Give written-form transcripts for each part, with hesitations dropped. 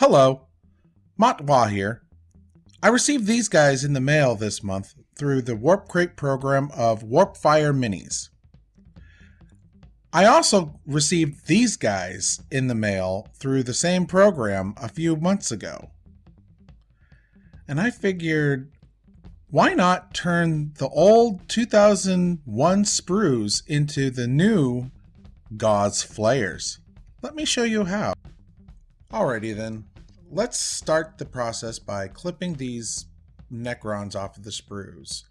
Hello, Matwa here. I received these guys in the mail this month through the Warp Crate program of Warp Fire Minis. I also received these guys in the mail through the same program a few months ago. And I figured, why not turn the old 2001 sprues into the new Gauss Flayers? Let me show you how. Alrighty then, let's start the process by clipping these Necrons off of the sprues.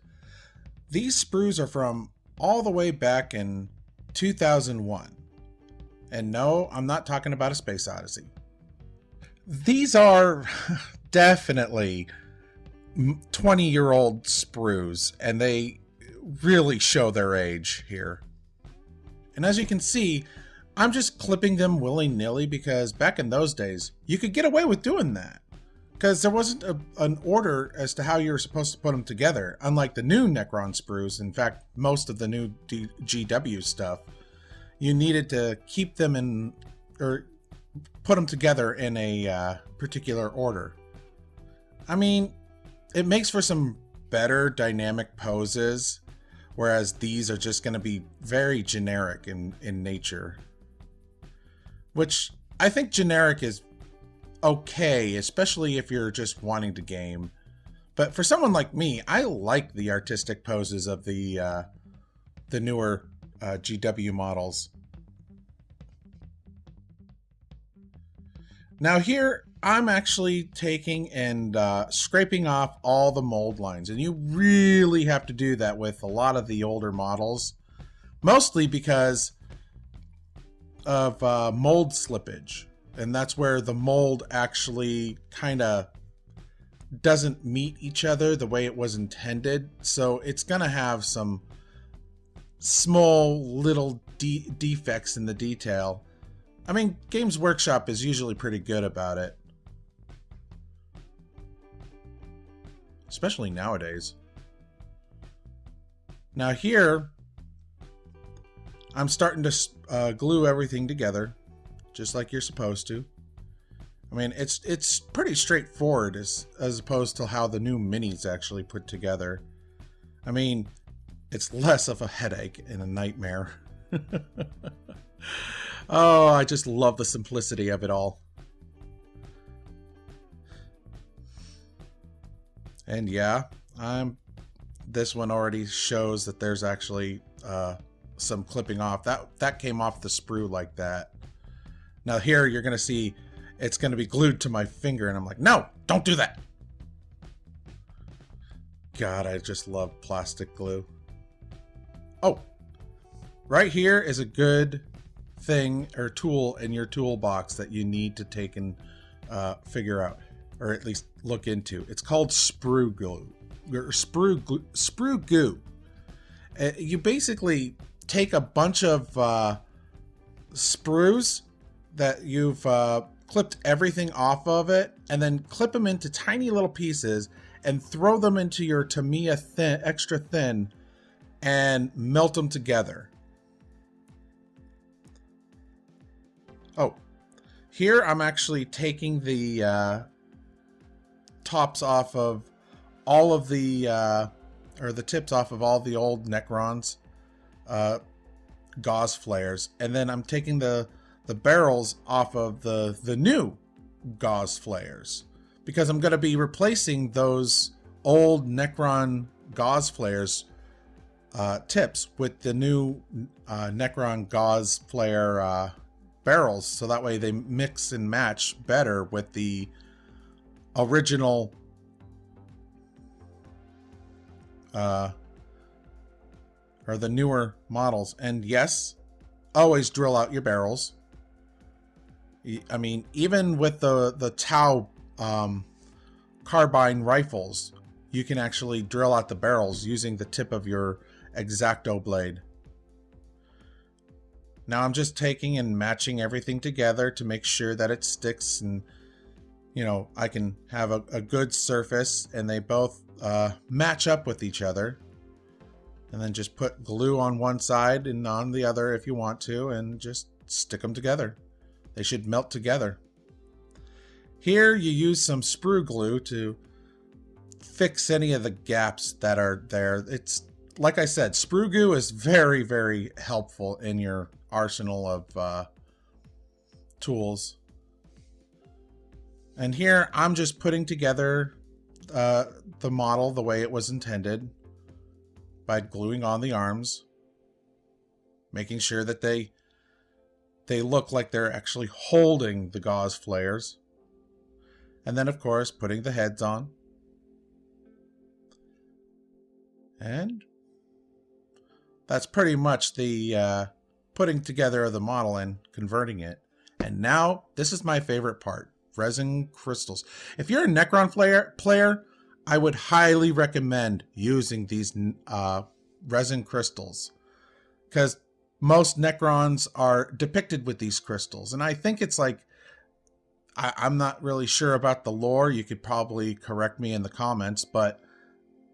These sprues are from all the way back in 2001. And no, I'm not talking about A Space Odyssey. These are definitely 20-year-old sprues, and they really show their age here. And as you can see, I'm just clipping them willy-nilly because back in those days, you could get away with doing that. Because there wasn't an order as to how you were supposed to put them together. Unlike the new Necron sprues, in fact, most of the new GW stuff, you needed to keep them in, or put them together in a particular order. I mean, it makes for some better dynamic poses, whereas these are just going to be very generic in nature. Which I think generic is okay, especially if you're just wanting to game. But for someone like me, I like the artistic poses of the newer GW models. Now here, I'm actually taking and scraping off all the mold lines. And you really have to do that with a lot of the older models. Mostly because of mold slippage. And that's where the mold actually kind of doesn't meet each other the way it was intended. So it's going to have some small little defects in the detail. I mean, Games Workshop is usually pretty good about it. Especially nowadays. Now here, I'm starting to glue everything together, just like you're supposed to. I mean, it's pretty straightforward as opposed to how the new minis actually put together. I mean, it's less of a headache and a nightmare. Oh, I just love the simplicity of it all. And yeah, this one already shows that there's actually some clipping off. That came off the sprue like that. Now here you're gonna see it's gonna be glued to my finger, and I'm like, no, don't do that. God, I just love plastic glue. Oh, right here is a good thing or tool in your toolbox that you need to take and figure out, or at least look into. It's called sprue glue, or sprue goo. You basically take a bunch of sprues that you've clipped everything off of it, and then clip them into tiny little pieces and throw them into your Tamiya extra thin and melt them together. Oh, here I'm actually taking the tops off of all of the or the tips off of all the old Necrons Gauss Flayers, and then I'm taking the barrels off of the new Gauss Flayers, because I'm going to be replacing those old Necron Gauss Flayers tips with the new Necron Gauss Flayer barrels, so that way they mix and match better with the original or the newer models. And yes, always drill out your barrels. I mean, even with the Tau carbine rifles, you can actually drill out the barrels using the tip of your X-Acto blade. Now I'm just taking and matching everything together to make sure that it sticks, and you know, I can have a good surface and they both match up with each other. And then just put glue on one side and on the other if you want to, and just stick them together. They should melt together. Here you use some sprue glue to fix any of the gaps that are there. It's like I said, sprue glue is very, very helpful in your arsenal of tools. And here I'm just putting together the model the way it was intended by gluing on the arms, making sure that they look like they're actually holding the Gauss Flayers. And then, of course, putting the heads on. And that's pretty much the putting together of the model and converting it. And now, this is my favorite part, resin crystals. If you're a Necron player, I would highly recommend using these resin crystals, because most Necrons are depicted with these crystals. And I think it's like, I'm not really sure about the lore. You could probably correct me in the comments, but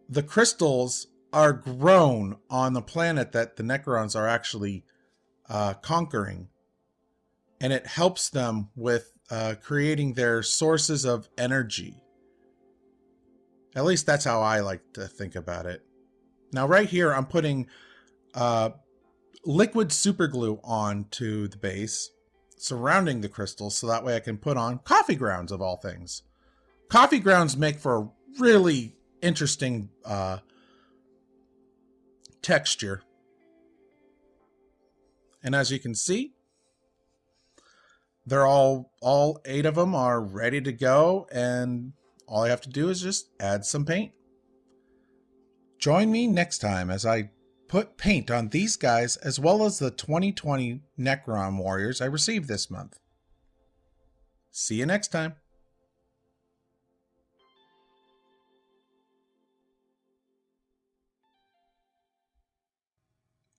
the crystals are grown on the planet that the Necrons are actually conquering. And it helps them with creating their sources of energy. At least that's how I like to think about it. Now right here, I'm putting liquid superglue onto the base, surrounding the crystals, so that way I can put on coffee grounds of all things. Coffee grounds make for a really interesting texture. And as you can see, they're all 8 of them are ready to go, and all I have to do is just add some paint. Join me next time as I put paint on these guys, as well as the 2020 Necron Warriors I received this month. See you next time.